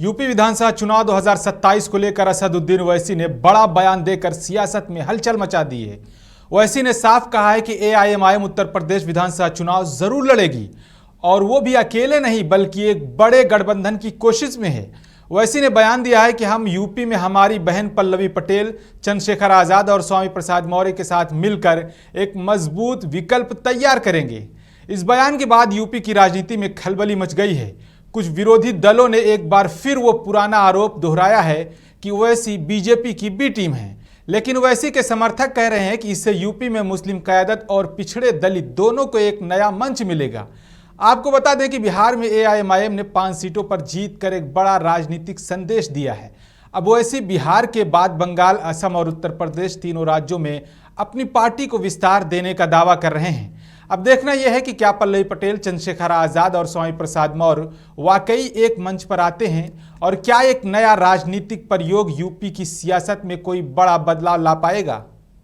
UP विधानसभा चुनाव 2027 को लेकर असदुद्दीन ओवैसी ने बड़ा बयान देकर सियासत में हलचल मचा दी है। ओवैसी ने साफ कहा है कि एआईएमआईएम उत्तर प्रदेश विधानसभा चुनाव जरूर लड़ेगी और वो भी अकेले नहीं बल्कि एक बड़े गठबंधन की कोशिश में है। ओवैसी ने बयान दिया है कि हम यूपी में हमारी बहन पल्लवी पटेल, चंद्रशेखर आजाद और स्वामी प्रसाद मौर्य के साथ मिलकर एक मजबूत विकल्प तैयार करेंगे। इस बयान के बाद यूपी की राजनीति में खलबली मच गई है। कुछ विरोधी दलों ने एक बार फिर वो पुराना आरोप दोहराया है कि ओवैसी बीजेपी की बी टीम है, लेकिन ओवैसी के समर्थक कह रहे हैं कि इससे यूपी में मुस्लिम क़यादत और पिछड़े दलित दोनों को एक नया मंच मिलेगा। आपको बता दें कि बिहार में एआईएमआईएम ने 5 सीटों पर जीत कर एक बड़ा राजनीतिक संदेश दिया है। अब ओवैसी बिहार के बाद बंगाल, असम और उत्तर प्रदेश तीनों राज्यों में अपनी पार्टी को विस्तार देने का दावा कर रहे हैं। अब देखना यह है कि क्या पल्लवी पटेल, चंद्रशेखर आजाद और स्वामी प्रसाद मौर्य वाकई एक मंच पर आते हैं और क्या एक नया राजनीतिक प्रयोग यूपी की सियासत में कोई बड़ा बदलाव ला पाएगा।